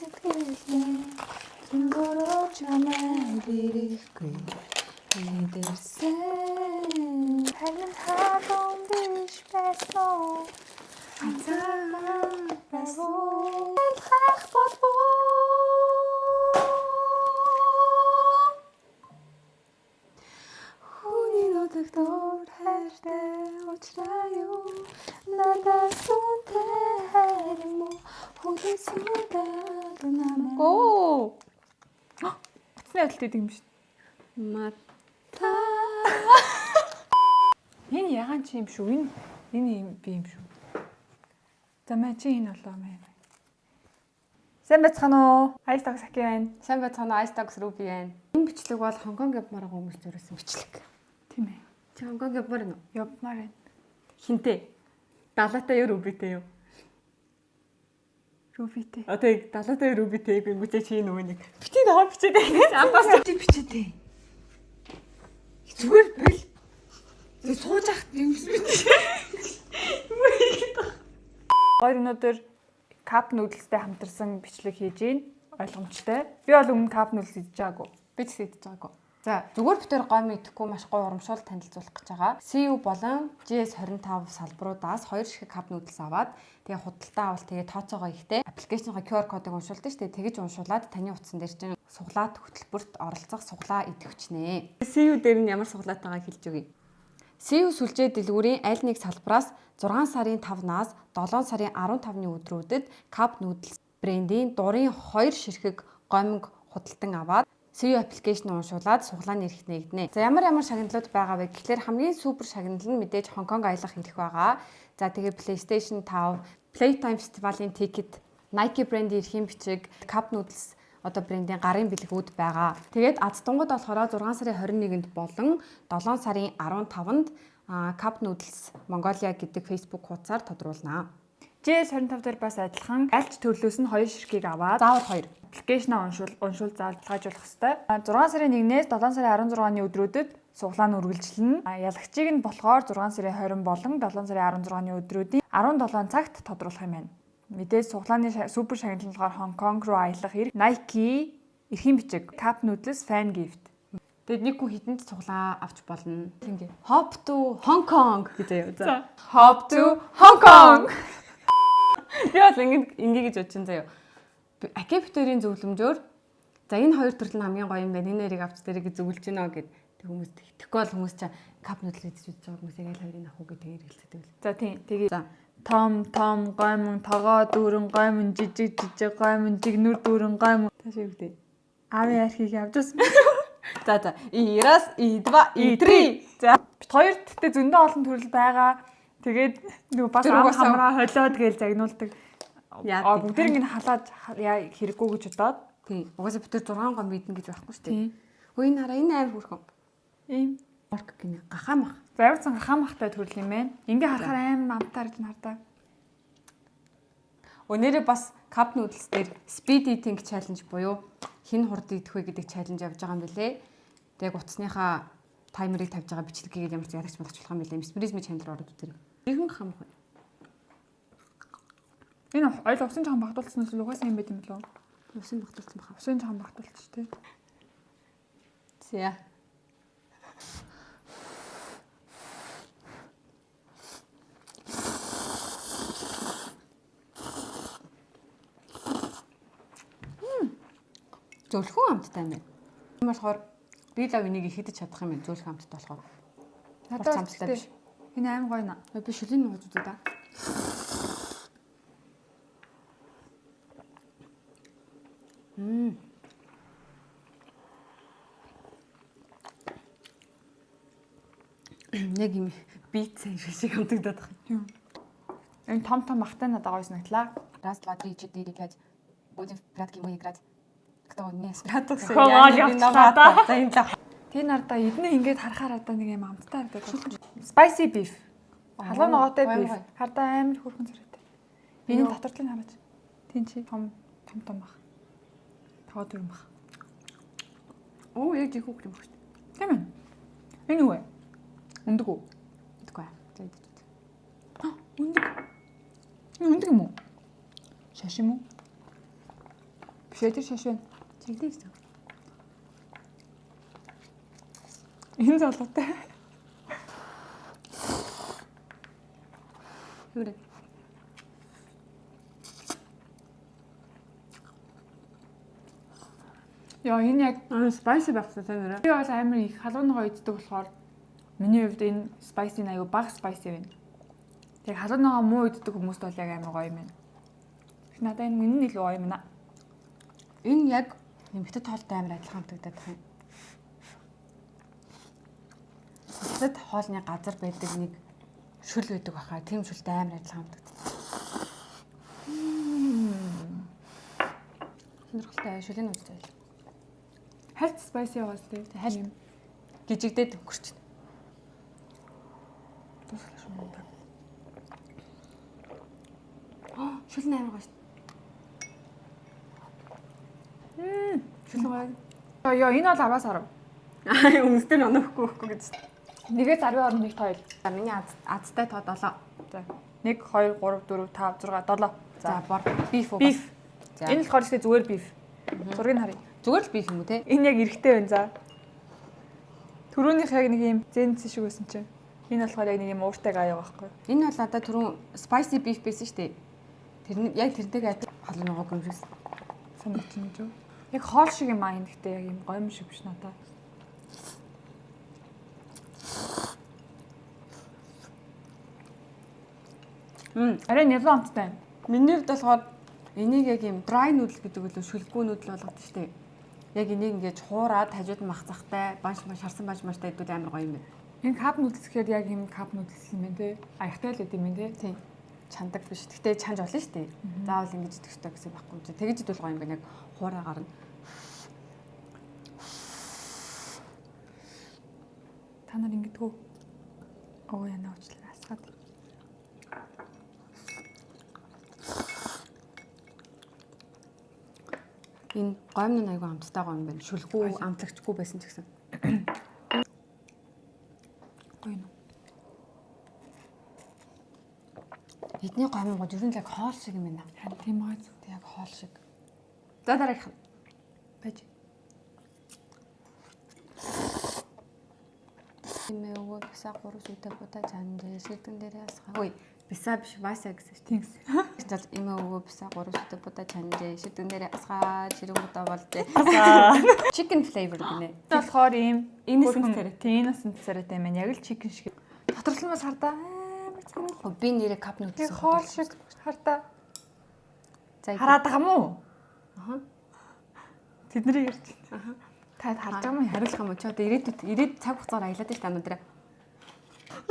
сэтгэлээ Тэнгороо чамайг бирэхгүй мэдэрсэн Харин хаадан биш байсан Анцаараа байсан Хах болбоо Хүний нутагтор хайртай уучраа юу Надад сүнтэй хайр юм уу Хүлэн сүнтэй намайг Оо! Утасны адилт гэдэг юм шүү Мата Энэ ягаан чи юм шүү энэ юм би юм шүү За маа чи энэ болоо маа Сайн байцгаана уу? Ice Dog Saki байна. Сайн байцгаана уу? Ice Dog Ruby байна. Энэ бичлэг бол Хонконг явмаар байгаа хүмүүс зориулсан бичлэг. Тийм ээ. Чи Хонконг явмаар нь уу? Явмаар байна. Хинтээ? Далаатай юу Rubyтэй юу? Rubyтэй. Тэг далаатай юу Rubyтэй гингүүтэй чи нөгөө нэг. Бити наваа бичээд байна. Амбас бичээд дээ. Зүгээр бэл. Тэг сууж ахт юмс бич. Хоёр өнөөдөр кап нүүдэлстэй хамтарсан бичлэг хийж гин ойлгомжтой. Би бол өмнө кап нүүдэлс идэж байгаагүй. Би ч идэж байгаагүй. За зүгээр битэр гомь идэхгүй маш гоё урамшуул танилцуулах гэж байгаа. CU болон GS25 салбаруудаас хоёр ширхэг кап нүүдэлс аваад тэгээ худалдаа авал тэгээ тооцоогоо ихтэй аппликейшныхаа QR кодыг уншуулдаг шүү дээ. Тэгэж уншуулад таны утсан дээр чинь суглаад хөтөлбөрт оролцох суглаа идэвчнэ. CU дээр нь ямар суглаатайгаа хэлж өгье. CU сүлжээ дэлгүүрийн аль нэг салбараас 6 сарын 5-наас 7 сарын 15-ны өдрүүдэд Cup Noodles брендийн дурын 2 ширхэг гомиг худалдан аваад CU аппликейшн уншуулад суглааны эрхт нээгдэнэ. За ямар шагналууд байгаа вэ гэхлээр хамгийн супер шагнал нь мэдээж Хонконг аялах ирэх байгаа. За тэгээ PlayStation 5, Playtime фестивалийн тикет, Nike брендийн эрхийн бичиг, Cup Noodles одоо брендийн гарын бэлгүүд байгаа. Тэгээд азтангууд болохоор 6 сарын 21-нд болон 7 сарын 15-нд Cup Noodles Mongolia гэдэг Facebook хуудасаар тодруулнаа. GS25 дээр бас адилхан альч төрлөөс нь 2 ширхгийг аваад заавал 2 аппликейшнаа уншуул заалгаажуулах хэрэгтэй. 6 сарын 1-ээс 7 сарын 16-ны өдрүүдэд суглаа нь үргэлжилнэ. Ялагчийг нь болохоор 6 сарын 20 болон 7 сарын 16-ны өдрүүдийн 17 цагт тодруулах юм байна. Мэдээж суглааны супер шагналгаар Хонконг руу аялах хэрэг Nike эрхийн бичиг Cup Noodles fan gift. Тэгэд нэг хүн хідэнд суглаа авч болно. Ингээ Hop to Hong Kong гэж заяа. Hop to Hong Kong. Яа л ингээ гэж бодчихын заяа. Акиптерийн зөвлөмжөөр за энэ хоёр төрөл нь хамгийн гоё юм байна. Энэ нэрийг авч дээрээ зөвлөж гинэ гэд тэг хүмүүс итгэхгүй бол хүмүүс чаа Cup Noodles гэж үзэж байгаа хүмүүс яг л хоёрын авах уу гэдэг хэрэгэлцдэг л. За тийм. Тэгээ том гомн тогоо дүүрэн гомн жижиг гомн жигнүр дүүрэн гомн тааш үгтэй. Ави архийг авчихсан. За И-аас И2 И3. За бит хоёр тэгтээ зөндөө олон төрөл байгаа. Тэгээд нөгөө бас хамраа холиод гээл загнуулдаг. Бүгдээр ингэ халаад хэрэггүй гэж бодоод. Тийм. Угаасаа битэр 6 гом бидэн гэж байхгүй шүү дээ. Хөөе нараа энэ аим хүрхэн. Ийм орк гинэ гахаамах. Завирсан гахаамахтай төрөл юм байна. Ингээ харахаар аим амтаар гэж хардаа. Өнөөдөр бас Cup Noodles дээр speed eating challenge буюу хин хурд идэх вэ гэдэг challenge явж байгаа юм билэ. Тэгээ утасныхаа таймерыг тавьж байгаа бичлэгийг ямар ч ярагч болгочих юм билэ. Mesmerism channel руу ороод үзээрэй. Ихэнх хамах байна. Энэ ойл усан жоохон багтуулсан нь угаасаа юм байт юм болов уу? Усан багтуулсан баха. Усан жоохон багтуулчих тий. Зя. Зөвлөхөн амттай юм байна. Тийм болохоор би лав энийг ихэдэж чадах юм байна. Зөвлөх амттай болохоор. Надад амттай биш. Энэ аим гоё наа. Би шүлийн нууж үзээ да. Нэг юм бицэн шиг амтагдаад байна. Энэ том махтай надад гоё санагдлаа. Раз 2 3 4 5 будем прятки мы играть. Кто не спрятался? За энэ л. Тэр нардаа эднэ ингээд харахаар одоо нэг юм амттай харагдаад. Spicy beef. Халуун ногоотой beef. Хардаа амар хөрхөн зэрэгтэй. Энэ дотортлыг хараач. Тин чи том бах. Тоо дүрэн бах. Оо яг жиг хөөх юм багш. Тийм ээ. Энэ юу вэ? Өндөг үү? Үгүй. За идэж үү. Өндөг. Энэ өндөг юм уу? Шаш юм уу? Биш ээ, тэр шаш байна. Чигдээ гэсэн. Энэ золоотой. Хүрээ. Яа, энэ яг Spicy багсаа сайн нэрэ. би бол амар их халууныгоо иддэг болохоор миний хувьд энэ spicy нь аюу бага spicy байна. Тэгээ халууныгоо муу иддэг хүмүүст бол яг амар гоё юм байна. Надад энэ илүү гоё юм байна. Энэ яг нэмэгдэд хоолтой амар адилхан хамтагдаад байна. Бусад хоолны газар байдаг нэг шүл байдаг баха. Тэм шүлтэй амар адилхан хамтагдав. Сонирхолтой шүлийн үзэж байл. Хальт spicy яваас тийм. Хальт гжигдээд өнгөрч байна. Тусгал шүү дээ. Шүл нь амар гоё шүү. Шүл гоё. Яа, энэ бол 10-аас 10. Өмнөдөө нь өнөхгүй гэж. Нэгээс 10 орно нэг тойл. За миний азтай тоо 7. За. 1 2 3 4 5 6 7. За бор биф уу? Биф. За. Энэ болохоор ихтэй зүгээр биф. Зургийг харъя. Зүгээр л биф юм уу те? Энэ яг эрэхтэй байна за. Төрөөнийх яг нэг юм зэнц шиг байсан чинь. Энэ болохоор яг нэг юм ууртай гаяа байхгүй. Энэ бол надад түрүүн spicy beef байсан шүү дээ. Тэр яг тэрнтэйг адил халуун нөгөө гомжсэн. Санагдсан гэж юу? Яг хоол шиг юм аа энэ гэхдээ яг юм гоё юм шиг биш надад. Арай нэлээд амттай. Миний хувьд болохоор энийг яг юм dry noodle гэдэг үлээ шүлггүй noodle болгоод шүү дээ. Яг энийг ингэж хуураад хажууд нь махцахтай, банш шарсан банш маштай идвэл амар гоё юм байна. Энэ cup noodles гэхээр яг юм cup noodles юм байна те. Аягтай л гэдэг юм байна те. Тийм. Чандаг биш. Гэтэ чанж болно шүү дээ. Заавал ингэж идэх хэрэгтэй гэсэн байхгүй юм чи. Тэгэж идвэл гоё юм байна. Яг хуураа гарна. Та нар ингэдэггүй. Оо яна уучлаарай асгаад. Энэ гомн нь айгүй амттай гом байна. Шүлгүү амтлагчгүй байсан ч гэсэн. Гоё юм. Эдний гомгод ер нь яг хоол шиг юм байна. Харин тийм байгаа зү. Яг хоол шиг. За дараагийнх нь. Бэж. Имээ өгөө бисаа 3 сүдэ будаа чанд шилдэн дээрээ асгаа. Ой, бисаа биш васа гэсэн шүү. Тинкс. Тэгвэл имээ өгөө бисаа 3 сүдэ будаа чанд шилдэн дээрээ асгаа. Чирэн будаа болдээ. Chicken flavor гинэ. Болохоор ийм Innocent царайтай. Тийм innocent царайтай юм. Яг л chicken шиг. Тодорхойлмоос хардаа амар цэвэр. Би нэрээ cup noodles. Яг хоол шиг хардаа. За Хараад байгаа мó? Аха. Тэдний ярьж байна. Аха. Та харж байгаа мó? Хариулах юм уу? Чи одоо ирээд цаг хугацаар аялаад л та өнөдрөө.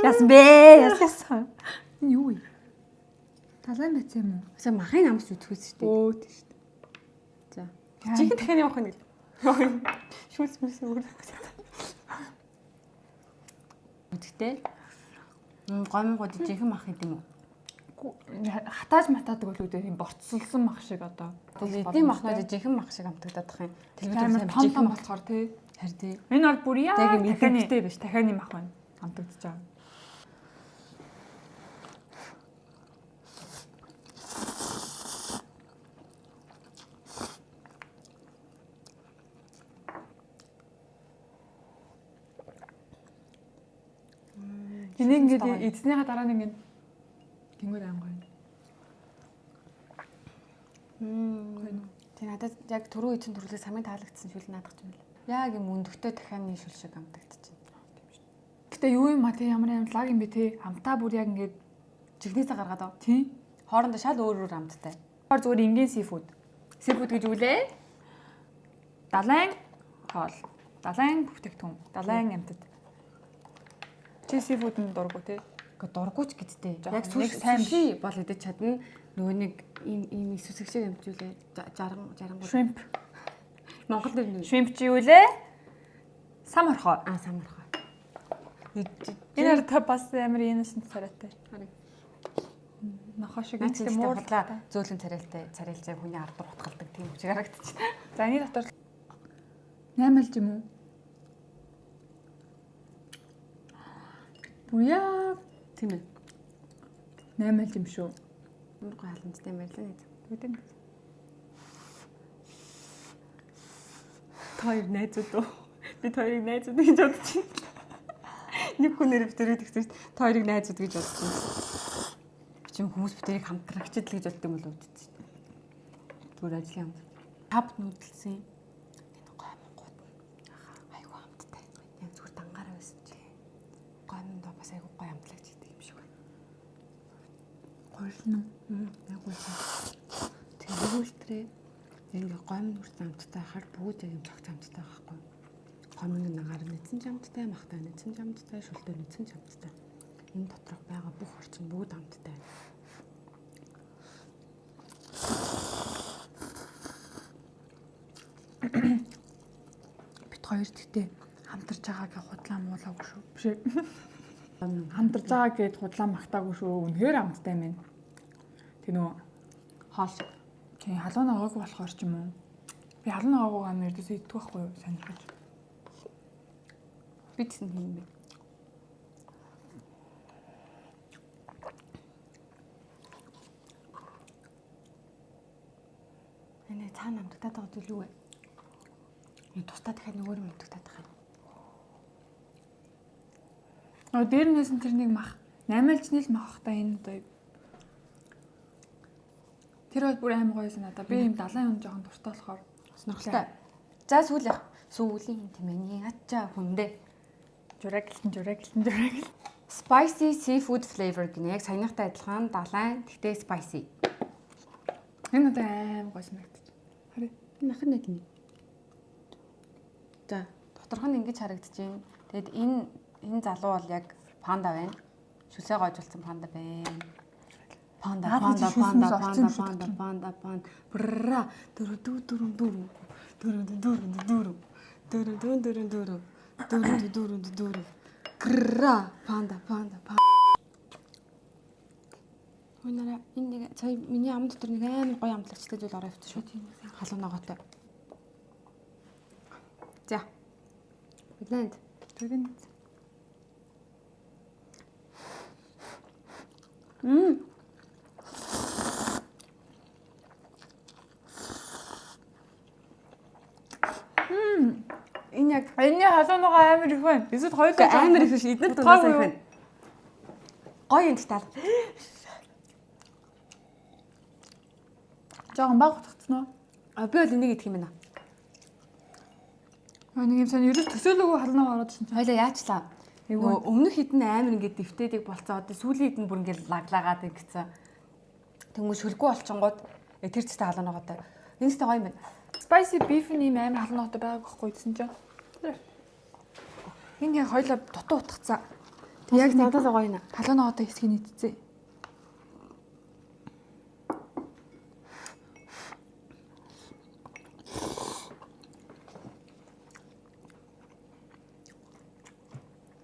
Яасан бэ? Яасан. Энэ юу вэ? Талайн байц юм уу? Өсөө махын намс үтхээс шүү дээ. Өө тийш. За. Чихэн дахин явах нь гэл. Шүүс мүс өөр. Үтгтэй. Гомгод жихэн мах гэдэг юм уу? Хатааж матаадаг бол үүдээ юм борцолсон мах шиг одоо. Эдийн махнууд жихэн мах шиг амтагдаад байх юм. Амар том том болохоор тий. Харин тий. Энэ бол бүр яа Яг юм дахианы идэвхтэй биш. дахианы мах байна. Амтагдаж байгаа. Энийг ингээд эзнийхаа дараа нь ингээд гингүүд ангой. Тэг надад яг түрүү эцэн төрлөөс хамгийн таалагдсан шүл наадах юм байна. Яг юм өндөгтэй дахианы шүл шиг амтагдчихэв. Гэтэ юу юм а тий ямар юм лаг юм бэ тий хамтаа бүр яг ингээд жигнээсээ гаргаад ав. тий Хоорондоо шал өөр өөр амттай. хор зүгээр энгийн сифуд. Сифуд гэж үлээ. Далайн хоол. Далайн бүтээгдэхүүн. Далайн амьтад. Чи сифудын дургу тий. Гэхдээ дургуйч гэдтэй. Яг Яг нэг сүши сайн бол идэж чадна. Нөгөө нэг ийм исүсэг шиг амжуулээ. 60 Shrimp. Монгол нэр нь Shrimp чи үлээ. Сам орхоо. самархаа. Энэ та бас амар innocent царайтай. Харин Нохоо шиг наач тийм муур муурлаа. зөөлөн царайлцай хүний ард руу утгалдаг тийм үчиг харагдчих. За энэ дотор 8 л юм уу? Буяа Тийм ээ. 8 л юм шүү. Ямар гой халамжтай юм байл л. Тэгдэг. хоёр найзууд уу? Бид хоёрыг найзууд гэж бодож байна. Нэг хүн нэр битэрийг тэгсэн шүү дээ. Та хоёрыг найзууд гэж бодож байна. Би ч юм хүмүүс битэрийг хамтрагчд л гэж боддог юм болов уу гэж. Зүгээр ажлын хамт. Тав нүүдэлсэн. Энэ гомгууд. Айгу хамттай. Яг зүгээр дангаараа байсан чи. Гомд бас айгу гой хамтлагч гэдэг юм шиг байна. Гойлно. Айгу. Тэгээ үлтрээ. Ингээ гомд нүрсэн хамттай хахаар бүгд яг юм цогц хамттай байхгүй. Гомны нагаар нэгэн хамттай, махтай нэгэн хамттай, шүлтэй нэгэн хамттай. Энэ доторх байгаа бүх орчин бүгд хамттай. Бид хоёр тэгтээ хамтарч байгаагийн худлаа муулаагүй шүү. Биш ээ. Хамтарч байгаа гэд худлаа магтаагүй шүү. Үнэхээр амттай мэн. Тэг нөө Хоол. тий халуун агаагүй болохоор ч юм уу. Би халуун агаагүй ам ярьдээс идэх байхгүй юу сонирхож. Бид хэн юм бэ? Энэ цаана амтгатаад байгаа зүйл юу вэ? Энэ тусдаа дахиад нөгөө юм амтгатаад байгаа. Дээр нэсэн тэр нэг мах 8-aalчны л мах та энэ одоо тэр бол бүр аим гоё санаа. Би юм 70 хүн жоохон дуртай болохоор сонирхолтой. За сүүл яах. Сүүлийн тэмээний ачаа хүндээ. Жураг. Spicy seafood flavor гэнэ. Яг саяныхтай адилхан далайн тэгтээ spicy. Энэ одоо аим гоё санагдчих. Харъя. Энэ ахын нэг юм. За, доторх нь ингэж харагдаж байна. Тэгэд энэ залуу бол яг панда байна. Шүлсээ гойжулсан панда байна. Панда. Бра. Дүр. Гра. Панда. Хөнөрэ энэ нэг сая миний ам дотор нэг амар гоё амтлагчтай зүйл ороо явчих шүү. Халуун ногоотой. За. Биднэнд тэгэн. Энэ халуун ногоо амар их байна. Эсвэл хоёулаа амар их биш эдгээр дунаас их байна. Гоё юм тал. Жохон баг утгацсан уу? Би бол энийг идэх юм байна. Нэг юм сайн ерөөс төсөөлөөгүй халуун ороод шин. Хоёлаа яачлаа. Нөгөө өмнөх хідэн амар ингээд дэвтээдэг болцоо. Одоо сүүлийн хідэн бүр ингээд лаглагаад ингэсэн. Тэнгүү шүлгүү болчингууд тэр зүйтэй халуун ногоотой. Энэ зүйтэй гоё юм байна. Spicy beef нэм амар халуун ногоотой байгааг байхгүй гэсэн чинь. Энэ яг хоёлаа дутуу утгацсан. Яг надад гоё нэ. Халуун ногоотой хэсгийг нийтцээ.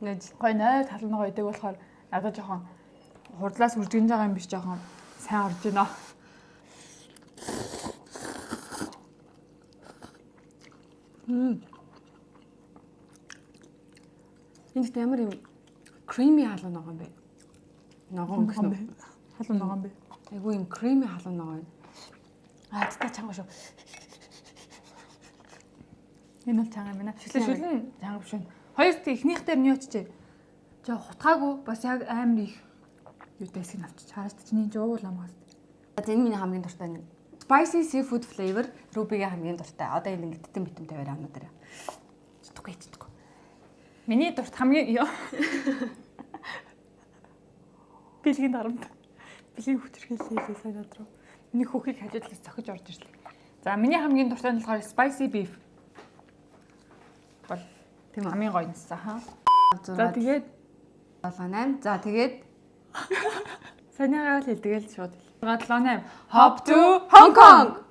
Нэг гоё найд халуун ногоо идэг болохоор надад жоохон хурдлаас үржигнэж байгаа юм биш жоохон сайн орж байна. Энд ямар юм creamy халуун ногоо юм бэ? Ногоо гэсэн үү? Халуун ногоо юм бэ? Айгу юм creamy халуун ногоо юм. Тэгтээ чанга шүү. Энэ бол чанга юм байна. Шүлэн чанга биш үү? Хоёр ихнийх дээр нь очижээ. Жоо хутгаагүй бас яг амар их юутэйсийг авчиж хараач чиний жоо ламгаас. За энэ миний хамгийн дуртай нэг spicy seafood flavor Ruby-гийн хамгийн дуртай. Одоо энэ ингэдтэн битэмтэй байр амнаа дээр. Чидгүй. Миний дурт хамгийн бэлгийн дарамт. Бэлгийн хүчрхээлээ санаад руу. Миний хүүхийг хажуудлаас зохиж орж ирлээ. За миний хамгийн дуртай нь болохоор spicy beef. Бол тийм хамгийн гоё нэрсэн хаа. За тэгээд 7-8. За тэгээд санийгаа л хэлдэгээл шууд. 7-8. Hop to Hong Kong.